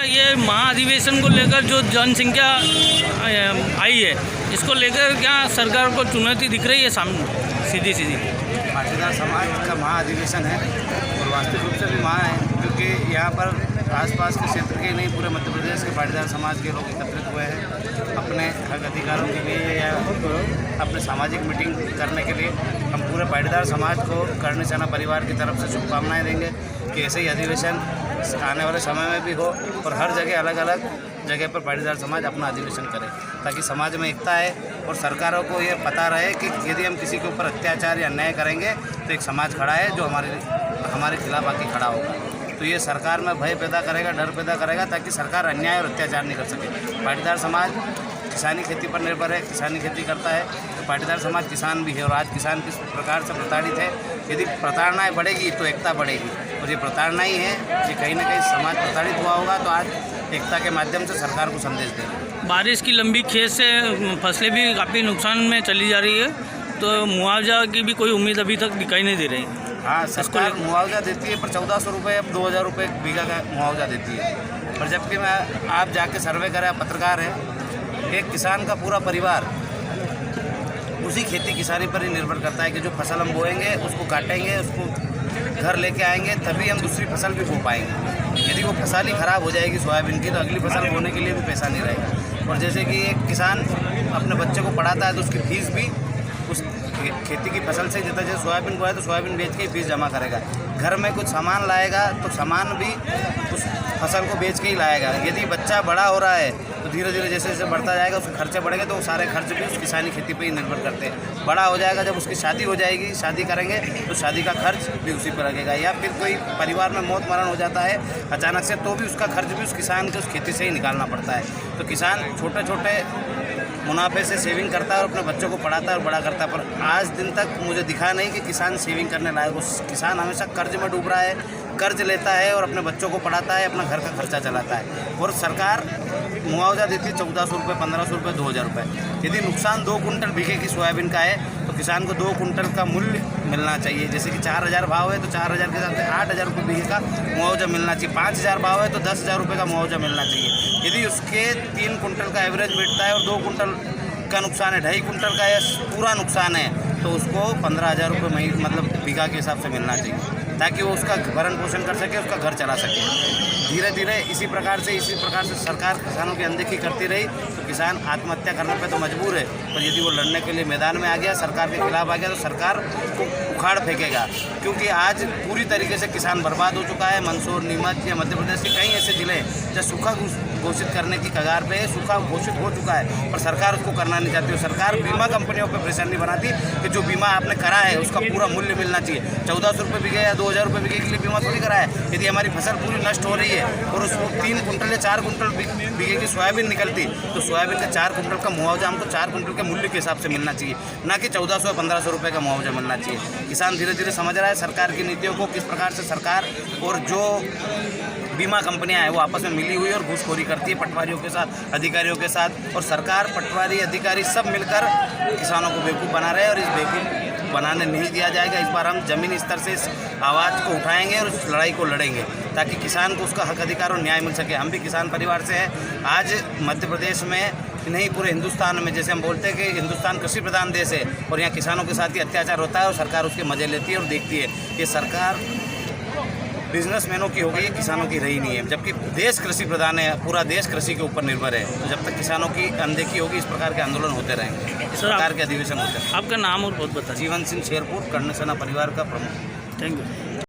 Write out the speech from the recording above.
ये महाअधिवेशन को लेकर जो जनसंख्या आई है, इसको लेकर क्या सरकार को चुनौती दिख रही है सामने सीधी सीधी? पाटीदार समाज का महाअधिवेशन है और वास्तविक रूप से भी महा है, क्योंकि यहाँ पर आसपास के क्षेत्र के नहीं पूरे मध्य प्रदेश के पाटीदार समाज के लोग एकत्रित हुए हैं अपने हक अधिकारों के लिए या अपने सामाजिक मीटिंग करने के लिए। हम पूरे पाटीदार समाज को करणी सेना परिवार की तरफ से शुभकामनाएं देंगे कि ऐसे ही अधिवेशन आने वाले समय में भी हो और हर जगह अलग अलग जगह पर पाटीदार समाज अपना अधिवेशन करे, ताकि समाज में एकता है और सरकारों को ये पता रहे कि यदि हम किसी के ऊपर अत्याचार या अन्याय करेंगे तो एक समाज खड़ा है जो हमारे खिलाफ आके खड़ा होगा। तो ये सरकार में भय पैदा करेगा, डर पैदा करेगा, ताकि सरकार अन्याय और अत्याचार नहीं कर सके। पाटीदार समाज किसानी खेती पर निर्भर है, किसानी खेती करता है, तो पाटीदार समाज किसान भी है और आज किसान किस प्रकार से प्रताड़ित है। यदि प्रताड़नाएँ बढ़ेगी तो एकता बढ़ेगी, और ये प्रताड़ना ही है कि कहीं ना कहीं समाज प्रताड़ित हुआ होगा, तो आज एकता के माध्यम से सरकार को संदेश देगा। बारिश की लंबी खेत से फसलें भी काफ़ी नुकसान में चली जा रही है, तो मुआवजा की भी कोई उम्मीद अभी तक दिखाई नहीं दे रही। हाँ, सरकार मुआवजा देती है, पर 1400 रुपये अब 2000 रुपये बीघा का मुआवजा देती है। पर जबकि आप जाके सर्वे करें, आप पत्रकार हैं, एक किसान का पूरा परिवार उसी खेती किसानी पर ही निर्भर करता है कि जो फसल हम बोएंगे उसको काटेंगे, उसको घर लेके आएंगे, तभी हम दूसरी फसल भी बो पाएंगे। यदि वो फसल ही ख़राब हो जाएगी सोयाबीन की, तो अगली फसल बोने के लिए भी पैसा नहीं रहेगा। और जैसे कि एक किसान अपने बच्चे को पढ़ाता है तो उसकी फीस भी उस खेती की फसल से देता है। जैसे सोयाबीन बोया तो सोयाबीन बेच के ही फीस जमा करेगा। घर में कुछ सामान लाएगा तो सामान भी उस फसल को बेच के ही लाएगा। यदि बच्चा बड़ा हो रहा है तो धीरे धीरे जैसे जैसे बढ़ता जाएगा उसके खर्चे बढ़ेंगे, तो वो सारे खर्च भी उस किसानी खेती पे ही निर्भर करते हैं। बड़ा हो जाएगा, जब उसकी शादी हो जाएगी, शादी करेंगे तो शादी का खर्च भी उसी पर लगेगा। या फिर कोई परिवार में मौत मरण हो जाता है अचानक से, तो भी उसका खर्च भी उस किसान के उस खेती से ही निकालना पड़ता है। तो किसान छोटे छोटे मुनाफे से सेविंग करता है और अपने बच्चों को पढ़ाता है और बड़ा करता है। पर आज दिन तक मुझे दिखा नहीं कि किसान सेविंग करने लायक। उस किसान हमेशा कर्ज में डूब रहा है, कर्ज लेता है और अपने बच्चों को पढ़ाता है, अपना घर का खर्चा चलाता है। और सरकार मुआवजा देती है 1400 रुपये, 1500 रुपये, 2000 रुपये। यदि नुकसान 2 कुंटल बीघे की सोयाबीन का है तो किसान को 2 कुंटल का मूल्य मिलना चाहिए। जैसे कि 4000 भाव है तो 4000 के हिसाब से 8000 रुपये बीघे का मुआवजा मिलना चाहिए। 5000 भाव है तो 10000 रुपये का मुआवजा मिलना चाहिए। यदि उसके 3 कुंटल का एवरेज बैठता है और 2 कुंटल का नुकसान है, 2.5 कुंटल का या पूरा नुकसान है, तो उसको 15000 रुपये मतलब बीघा के हिसाब से मिलना चाहिए, ताकि वो उसका भरण पोषण कर सके, उसका घर चला सके। धीरे धीरे इसी प्रकार से सरकार किसानों की अनदेखी करती रही तो किसान आत्महत्या करने पे तो मजबूर है। पर यदि वो लड़ने के लिए मैदान में आ गया, सरकार के खिलाफ आ गया, तो सरकार को उखाड़ फेंकेगा। क्योंकि आज पूरी तरीके से किसान बर्बाद हो चुका है। मंदसौर, नीमच या मध्य प्रदेश के कई ऐसे जिले हैं जहाँ सूखा घोषित करने की कगार पे है, सूखा घोषित हो चुका है, पर सरकार उसको करना नहीं चाहती। सरकार बीमा कंपनियों पर प्रेशर नहीं बनाती कि जो बीमा आपने करा है उसका पूरा मूल्य मिलना चाहिए। 1400 रुपये बीघे या 2000 रुपये बीघे के लिए बीमा थोड़ी करा है। यदि हमारी फसल पूरी नष्ट हो रही है और उसको 3 कुंटल या 4 कुंटल बीघे की सोयाबीन निकलती, तो सोयाबीन का 4 कुंटल का मुआवजा हमको 4 कुंटल के मूल्य के हिसाब से मिलना चाहिए, ना कि 1400 या 1500 रुपये का मुआवजा मिलना चाहिए। किसान धीरे धीरे समझ रहा है सरकार की नीतियों को, किस प्रकार से सरकार और जो बीमा कंपनियां हैं वो आपस में मिली हुई और घूसखोरी करती है पटवारियों के साथ, अधिकारियों के साथ। और सरकार, पटवारी, अधिकारी सब मिलकर किसानों को बेवकूफ़ बना रहे हैं और इस बेवकूफ़ बनाने नहीं दिया जाएगा। इस बार हम ज़मीनी स्तर से इस आवाज़ को उठाएंगे और इस लड़ाई को लड़ेंगे, ताकि किसान को उसका हक अधिकार और न्याय मिल सके। हम भी किसान परिवार से हैं। आज मध्य प्रदेश में नहीं, पूरे हिंदुस्तान में, जैसे हम बोलते हैं कि हिंदुस्तान कृषि प्रधान देश है और यहाँ किसानों के साथ ही अत्याचार होता है और सरकार उसके मजे लेती है और देखती है। ये सरकार बिजनेसमैनों की हो गई, किसानों की रही नहीं है। जबकि देश कृषि प्रधान है, पूरा देश कृषि के ऊपर निर्भर है। तो जब तक किसानों की अनदेखी होगी, इस प्रकार के आंदोलन होते रहेंगे, इस प्रकार के अधिवेशन होते रहेंगे। आपका नाम और बहुत बता। जीवन सिंह शेरपुर, कर्णी सेना परिवार का प्रमुख। Thank you.